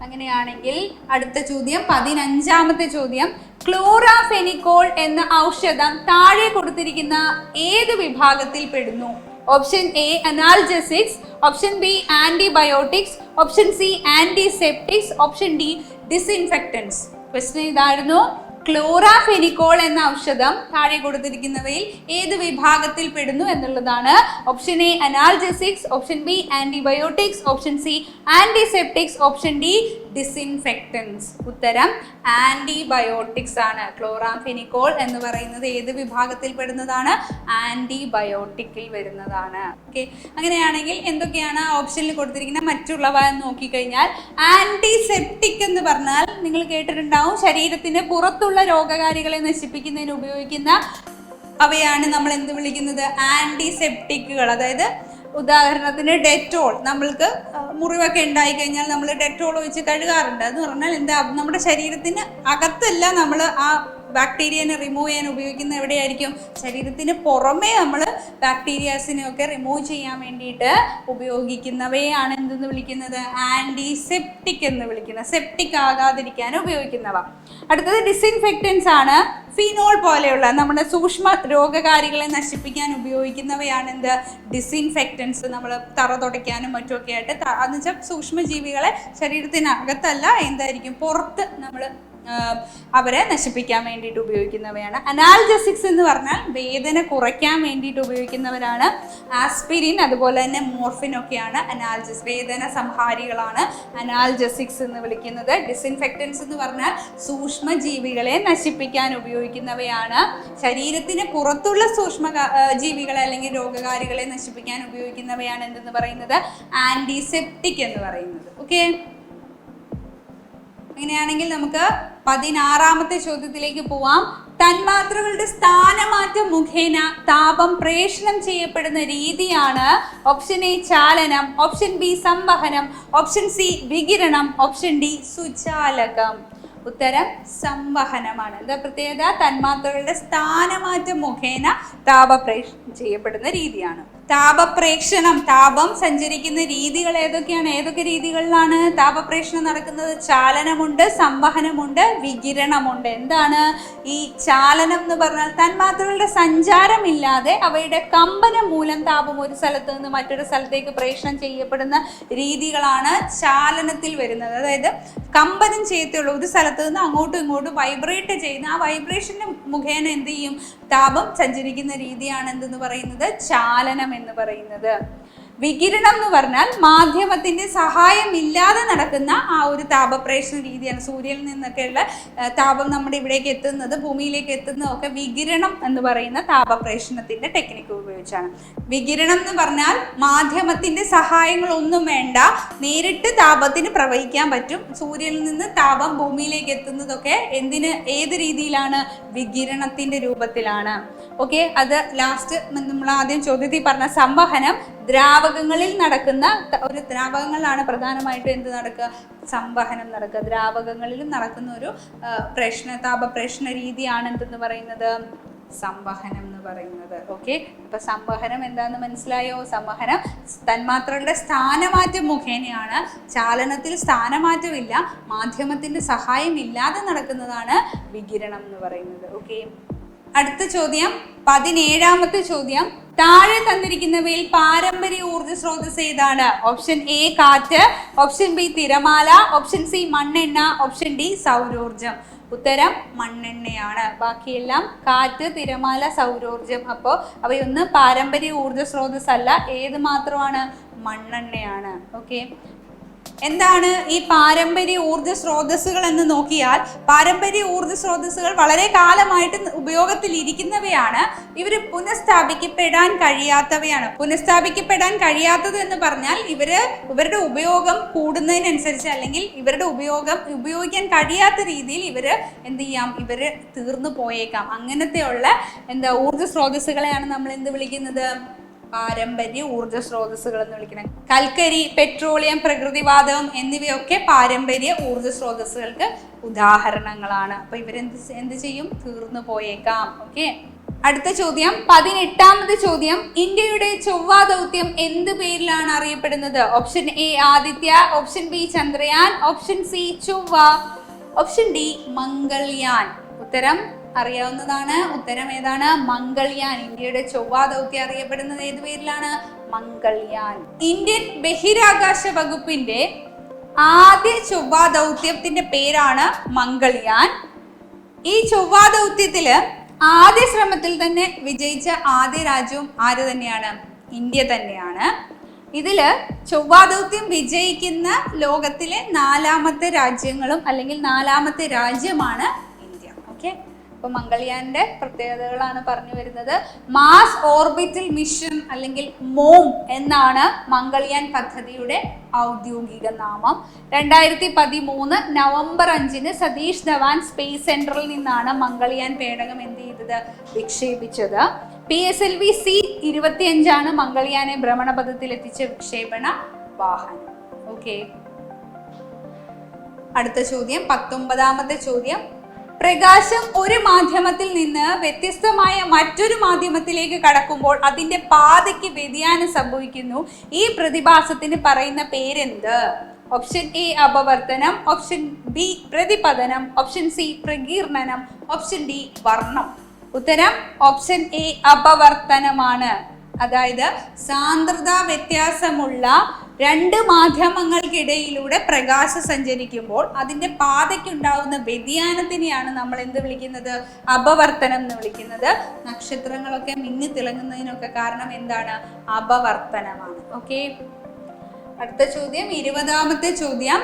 അങ്ങനെയാണെങ്കിൽ അടുത്ത ചോദ്യം 15ാമത്തെ ചോദ്യം. ക്ലോറാഫെനിക്കോൾ എന്ന ഔഷധം താഴെ കൊടുത്തിരിക്കുന്ന ഏത് വിഭാഗത്തിൽ പെടുന്നു? Option A analgesics, option B antibiotics, option C antiseptics, option D disinfectants. Question ഇതായിരുന്നു. ക്ലോറാഫെനിക്കോൾ എന്ന ഔഷധം താഴെ കൊടുത്തിരിക്കുന്നവയിൽ ഏത് വിഭാഗത്തിൽ പെടുന്നു എന്നുള്ളതാണ്. Option A analgesics, option B antibiotics, option C antiseptics, option D disinfectants. ഉത്തരം ആന്റിബയോട്ടിക്സ് ആണ്. ക്ലോറാഫെനിക്കോൾ എന്ന് പറയുന്നത് ഏത് വിഭാഗത്തിൽ പെടുന്നതാണ്? ആന്റിബയോട്ടിക്കിൽ വരുന്നതാണ്. ഓക്കെ, അങ്ങനെയാണെങ്കിൽ എന്തൊക്കെയാണ് ഓപ്ഷനിൽ കൊടുത്തിരിക്കുന്ന മറ്റുള്ളവ എന്ന് നോക്കിക്കഴിഞ്ഞാൽ ആന്റിസെപ്റ്റിക് എന്ന് പറഞ്ഞാൽ നിങ്ങൾ കേട്ടിട്ടുണ്ടാവും, ശരീരത്തിന് പുറത്തുള്ള രോഗകാരികളെ നശിപ്പിക്കുന്നതിന് ഉപയോഗിക്കുന്ന അവയാണ് നമ്മൾ എന്ത് വിളിക്കുന്നത്? ആന്റിസെപ്റ്റിക്കുകൾ. അതായത് ഉദാഹരണത്തിന് ഡെറ്റോൾ. നമ്മൾക്ക് മുറിവൊക്കെ ഉണ്ടായി കഴിഞ്ഞാൽ നമ്മൾ ഡെറ്റോൾ വെച്ച് കഴുകാറുണ്ട്. എന്ന് പറഞ്ഞാൽ എന്താ? നമ്മുടെ ശരീരത്തിന് അകത്തല്ല നമ്മൾ ആ ബാക്ടീരിയനെ റിമൂവ് ചെയ്യാൻ ഉപയോഗിക്കുന്ന എവിടെയായിരിക്കും? ശരീരത്തിന് പുറമേ നമ്മൾ ബാക്ടീരിയാസിനെയൊക്കെ റിമൂവ് ചെയ്യാൻ വേണ്ടിയിട്ട് ഉപയോഗിക്കുന്നവയാണ് എന്തെന്ന് വിളിക്കുന്നത്? ആന്റിസെപ്റ്റിക് എന്ന് വിളിക്കുന്നത്. സെപ്റ്റിക് ആകാതിരിക്കാൻ ഉപയോഗിക്കുന്നവ. അടുത്തത് ഡിസിൻഫെക്റ്റൻസ് ആണ്. ഫിനോൾ പോലെയുള്ള നമ്മുടെ സൂക്ഷ്മ രോഗകാരികളെ നശിപ്പിക്കാൻ ഉപയോഗിക്കുന്നവയാണ് എന്ത്? ഡിസിൻഫെക്റ്റൻസ്. നമ്മൾ തറ തുടയ്ക്കാനും മറ്റുമൊക്കെ ആയിട്ട്, എന്ന് വെച്ചാൽ സൂക്ഷ്മജീവികളെ ശരീരത്തിനകത്തല്ല, എന്തായിരിക്കും, പുറത്ത് നമ്മൾ അവരെ നശിപ്പിക്കാൻ വേണ്ടിയിട്ട് ഉപയോഗിക്കുന്നവയാണ്. അനാൽജസിക്സ് എന്ന് പറഞ്ഞാൽ വേദന കുറയ്ക്കാൻ വേണ്ടിയിട്ട് ഉപയോഗിക്കുന്നവരാണ്. ആസ്പിരിൻ അതുപോലെ തന്നെ മോർഫിൻ ഒക്കെയാണ് വേദന സംഹാരികളാണ് അനാൽജസിക്സ് എന്ന് വിളിക്കുന്നത്. ഡിസിൻഫെക്റ്റൻസ് എന്ന് പറഞ്ഞാൽ സൂക്ഷ്മജീവികളെ നശിപ്പിക്കാൻ ഉപയോഗിക്കുന്നവയാണ്. ശരീരത്തിന് പുറത്തുള്ള ജീവികളെ അല്ലെങ്കിൽ രോഗകാരികളെ നശിപ്പിക്കാൻ ഉപയോഗിക്കുന്നവയാണ് എന്തെന്ന് പറയുന്നത്? ആന്റിസെപ്റ്റിക് എന്ന് പറയുന്നത്. ഓക്കെ, അങ്ങനെയാണെങ്കിൽ നമുക്ക് 16ാമത്തെ ചോദ്യത്തിലേക്ക് പോവാം. തന്മാത്രകളുടെ സ്ഥാനമാറ്റം മുഖേന താപം പ്രേഷണം ചെയ്യപ്പെടുന്ന രീതിയാണ് ഓപ്ഷൻ എ ചാലനം, ഓപ്ഷൻ ബി സംവഹനം, ഓപ്ഷൻ സി വികിരണം, ഓപ്ഷൻ ഡി സുചാലകം. ഉത്തരം സംവഹനമാണ്. എന്താ പ്രത്യേകത? തന്മാത്രകളുടെ സ്ഥാനമാറ്റം മുഖേന താപപ്രേഷണം ചെയ്യപ്പെടുന്ന രീതിയാണ്. താപപ്രേക്ഷണം, താപം സഞ്ചരിക്കുന്ന രീതികൾ ഏതൊക്കെയാണ്? ഏതൊക്കെ രീതികളിലാണ് താപപ്രേഷണം നടക്കുന്നത്? ചാലനമുണ്ട്, സംവഹനമുണ്ട്, വികിരണമുണ്ട്. എന്താണ് ഈ ചാലനം എന്ന് പറഞ്ഞാൽ? തന്മാത്രകളുടെ സഞ്ചാരമില്ലാതെ അവയുടെ കമ്പനം മൂലം താപം ഒരു സ്ഥലത്ത് നിന്ന് മറ്റൊരു സ്ഥലത്തേക്ക് പ്രേഷണം ചെയ്യപ്പെടുന്ന രീതികളാണ് ചാലനത്തിൽ വരുന്നത്. അതായത് കമ്പനം ചെയ്യത്തുള്ളൂ, ഒരു സ്ഥലത്ത് നിന്ന് അങ്ങോട്ടും ഇങ്ങോട്ടും വൈബ്രേറ്റ് ചെയ്യുന്ന ആ വൈബ്രേഷന് മുഖേന എന്ത് ചെയ്യും? താപം സഞ്ചരിക്കുന്ന രീതിയാണ് എന്തെന്ന് പറയുന്നത്? ചാലനം എന്ന് പറയുന്നത്. വികിരണം എന്ന് പറഞ്ഞാൽ മാധ്യമത്തിന്റെ സഹായമില്ലാതെ നടക്കുന്ന ആ ഒരു താപപ്രേഷണ രീതിയാണ്. സൂര്യനിൽ നിന്നൊക്കെയുള്ള താപം നമ്മുടെ ഇവിടേക്ക് എത്തുന്നത്, ഭൂമിയിലേക്ക് എത്തുന്നതൊക്കെ വികിരണം എന്ന് പറയുന്ന താപപ്രേഷണത്തിന്റെ ടെക്നിക്ക് ഉപയോഗിച്ചാണ്. വികിരണം എന്ന് പറഞ്ഞാൽ മാധ്യമത്തിന്റെ സഹായങ്ങളൊന്നും വേണ്ട, നേരിട്ട് താപത്തിന് പ്രവഹിക്കാൻ പറ്റും. സൂര്യനിൽ നിന്ന് താപം ഭൂമിയിലേക്ക് എത്തുന്നതൊക്കെ ഏത് രീതിയിലാണ്? വികിരണത്തിന്റെ രൂപത്തിലാണ്. ഓക്കെ, അത് ലാസ്റ്റ് നമ്മൾ ആദ്യം ചോദ്യത്തിൽ പറഞ്ഞ സംവഹനം ദ്രാവകങ്ങളിൽ നടക്കുന്ന ഒരു ദ്രാവകങ്ങളിലാണ് പ്രധാനമായിട്ടും എന്ത് നടക്കുക? സംവഹനം നടക്കുക. ദ്രാവകങ്ങളിലും നടക്കുന്ന ഒരു താപപ്രേഷണ രീതിയാണ് എന്തെന്ന് പറയുന്നത്? സംവഹനം എന്ന് പറയുന്നത്. ഓക്കെ, അപ്പൊ സംവഹനം എന്താന്ന് മനസ്സിലായോ? സംവഹനം തന്മാത്രകളുടെ സ്ഥാനമാറ്റം മുഖേനയാണ്. ചാലനത്തിൽ സ്ഥാനമാറ്റമില്ല, മാധ്യമത്തിന്റെ സഹായം ഇല്ലാതെ നടക്കുന്നതാണ് വികിരണം എന്ന് പറയുന്നത്. ഓക്കെ, അടുത്ത ചോദ്യം 17ാമത്തെ ചോദ്യം. താഴെ തന്നിരിക്കുന്നവയിൽ പാരമ്പര്യ ഊർജ്ജ സ്രോതസ് ഏതാണ്? ഓപ്ഷൻ എ കാറ്റ്, ഓപ്ഷൻ ബി തിരമാല, ഓപ്ഷൻ സി മണ്ണെണ്ണ, ഓപ്ഷൻ ഡി സൗരോർജം. ഉത്തരം മണ്ണെണ്ണയാണ്. ബാക്കിയെല്ലാം കാറ്റ്, തിരമാല, സൗരോർജം. അപ്പോൾ അവയൊന്ന് പാരമ്പര്യ ഊർജ്ജ സ്രോതസ് അല്ല. ഏത് മാത്രമാണ്? മണ്ണെണ്ണയാണ്. ഓക്കെ, എന്താണ് ഈ പാരമ്പര്യ ഊർജ്ജ സ്രോതസ്സുകൾ എന്ന് നോക്കിയാൽ, പാരമ്പര്യ ഊർജ്ജ സ്രോതസ്സുകൾ വളരെ കാലമായിട്ട് ഉപയോഗത്തിൽ ഇരിക്കുന്നവയാണ്. ഇവർ പുനഃസ്ഥാപിക്കപ്പെടാൻ കഴിയാത്തവയാണ്. പുനഃസ്ഥാപിക്കപ്പെടാൻ കഴിയാത്തത് എന്ന് പറഞ്ഞാൽ ഇവരുടെ ഉപയോഗം കൂടുന്നതിനനുസരിച്ച്, അല്ലെങ്കിൽ ഇവരുടെ ഉപയോഗിക്കാൻ കഴിയാത്ത രീതിയിൽ എന്ത് ചെയ്യാം, ഇവര് തീർന്നു പോയേക്കാം. അങ്ങനത്തെയുള്ള ഊർജ്ജ സ്രോതസ്സുകളെയാണ് നമ്മൾ എന്ത് വിളിക്കുന്നത്? പാരമ്പര്യ ഊർജ്ജ സ്രോതസ്സുകൾ എന്ന് വിളിക്കുന്നത്. കൽക്കരി, പെട്രോളിയം, പ്രകൃതിവാതകം എന്നിവയൊക്കെ പാരമ്പര്യ ഊർജ്ജ സ്രോതസ്സുകൾക്ക് ഉദാഹരണങ്ങളാണ്. അപ്പൊ എന്ത് ചെയ്യും? തീർന്നു പോയേക്കാം. ഓക്കെ, അടുത്ത ചോദ്യം 18ാമത്തെ ചോദ്യം. ഇന്ത്യയുടെ ചൊവ്വാ ദൗത്യം എന്ത് പേരിലാണ് അറിയപ്പെടുന്നത്? Option A Aditya, option B Chandrayaan, option C ചൊവ്വ, ഓപ്ഷൻ ഡി മംഗൾയാൻ. ഉത്തരം അറിയാവുന്നതാണ്. ഉത്തരം ഏതാണ്? മംഗൾയാൻ. ഇന്ത്യയുടെ ചൊവ്വാ ദൗത്യം അറിയപ്പെടുന്നത് ഏത് പേരിലാണ്? മംഗൾയാൻ. ഇന്ത്യൻ ബഹിരാകാശ വകുപ്പിന്റെ ആദ്യ ചൊവ്വാ ദൗത്യത്തിന്റെ പേരാണ് മംഗൾയാൻ. ഈ ചൊവ്വാ ദൗത്യത്തില് ആദ്യ ശ്രമത്തിൽ തന്നെ വിജയിച്ച ആദ്യ രാജ്യവും ആര് തന്നെയാണ്? ഇന്ത്യ തന്നെയാണ്. ഇതില് ചൊവ്വാ ദൗത്യം വിജയിക്കുന്ന ലോകത്തിലെ 4ാമത്തെ രാജ്യങ്ങളും അല്ലെങ്കിൽ 4ാമത്തെ രാജ്യമാണ് ഇന്ത്യ. ഓക്കെ, അപ്പൊ മംഗൾയാന്റെ പ്രത്യേകതകളാണ് പറഞ്ഞു വരുന്നത്. മാസ് ഓർബിറ്റൽ മിഷൻ അല്ലെങ്കിൽ മോം എന്നാണ് മംഗൾയാൻ പദ്ധതിയുടെ ഔദ്യോഗിക നാമം. 2013 നവംബർ 5 സതീഷ് ധവാൻ സ്പേസ് സെന്ററിൽ നിന്നാണ് മംഗൾയാൻ പേടകം എന്ത് ചെയ്തത്? വിക്ഷേപിച്ചത്. PSLV C-25 മംഗൾയാനെ ഭ്രമണപഥത്തിൽ എത്തിച്ച വിക്ഷേപണ വാഹനം. ഓക്കെ, അടുത്ത ചോദ്യം 19ാമത്തെ ചോദ്യം. പ്രകാശം ഒരു മാധ്യമത്തിൽ നിന്ന് വ്യത്യസ്തമായ മറ്റൊരു മാധ്യമത്തിലേക്ക് കടക്കുമ്പോൾ അതിന്റെ പാതയ്ക്ക് വ്യതിയാനം സംഭവിക്കുന്നു. ഈ പ്രതിഭാസത്തിന് പറയുന്ന പേരെന്ത്? ഓപ്ഷൻ എ അപവർത്തനം, ഓപ്ഷൻ ബി പ്രതിപതനം, ഓപ്ഷൻ സി പ്രകീർണനം, ഓപ്ഷൻ ഡി വർണ്ണം. ഉത്തരം ഓപ്ഷൻ എ അപവർത്തനമാണ്. അതായത് സാന്ദ്രത വ്യത്യാസമുള്ള 2 മാധ്യമങ്ങൾക്കിടയിലൂടെ പ്രകാശം സഞ്ചരിക്കുമ്പോൾ അതിന്റെ പാതയ്ക്കുണ്ടാകുന്ന വ്യതിയാനത്തിനെയാണ് നമ്മൾ എന്ത് വിളിക്കുന്നത്? അപവർത്തനം എന്ന് വിളിക്കുന്നത്. നക്ഷത്രങ്ങളൊക്കെ മിന്നി തിളങ്ങുന്നതിനൊക്കെ കാരണം എന്താണ്? അപവർത്തനമാണ്. ഓക്കെ, അടുത്ത ചോദ്യം 20ാമത്തെ ചോദ്യം.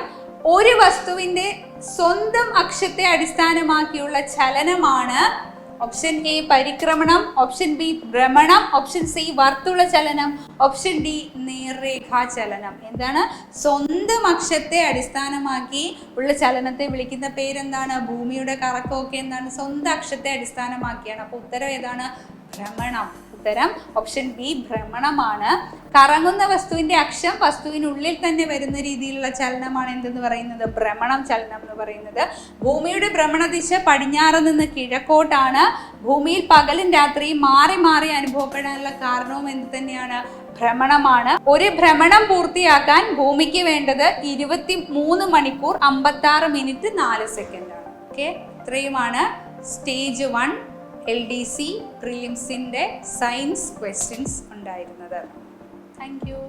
ഒരു വസ്തുവിന്റെ സ്വന്തം അക്ഷത്തെ അടിസ്ഥാനമാക്കിയുള്ള ചലനമാണ് ഓപ്ഷൻ എ പരിക്രമണം, ഓപ്ഷൻ ബി ഭ്രമണം, ഓപ്ഷൻ സി വർത്തുള ചലനം, ഓപ്ഷൻ ഡി നേർരേഖാ ചലനം. എന്താണ്? സ്വന്തം അക്ഷത്തെ അടിസ്ഥാനമാക്കി ഉള്ള ചലനത്തെ വിളിക്കുന്ന പേരെന്താണ്? ഭൂമിയുടെ കറക്കമൊക്കെ എന്താണ്? സ്വന്തം അക്ഷത്തെ അടിസ്ഥാനമാക്കിയാണ്. അപ്പൊ ഉത്തരം ഏതാണ്? ഭ്രമണം. ഉത്തരം ഓപ്ഷൻ ബി ഭ്രമണമാണ്. കറങ്ങുന്ന വസ്തുവിന്റെ അക്ഷം വസ്തുവിനുള്ളിൽ തന്നെ വരുന്ന രീതിയിലുള്ള ചലനമാണ് എന്തെന്ന് പറയുന്നത്? ഭ്രമണം ചലനം എന്ന് പറയുന്നത്. ഭൂമിയുടെ ഭ്രമണ ദിശ പടിഞ്ഞാറ് നിന്ന് കിഴക്കോട്ടാണ്. ഭൂമിയിൽ പകലും രാത്രിയും മാറി മാറി അനുഭവപ്പെടാനുള്ള കാരണവും എന്ത് തന്നെയാണ്? ഭ്രമണമാണ്. ഒരു ഭ്രമണം പൂർത്തിയാക്കാൻ ഭൂമിക്ക് വേണ്ടത് 23 മണിക്കൂർ 56 മിനിറ്റ് 4 സെക്കൻഡാണ്. ഓക്കെ, ഇത്രയുമാണ് സ്റ്റേജ് 1 LDC പ്രിലിംസിന്റെ സയൻസ് ക്വസ്റ്റ്യൻസ് ഉണ്ടായിരുന്നത്. Thank you.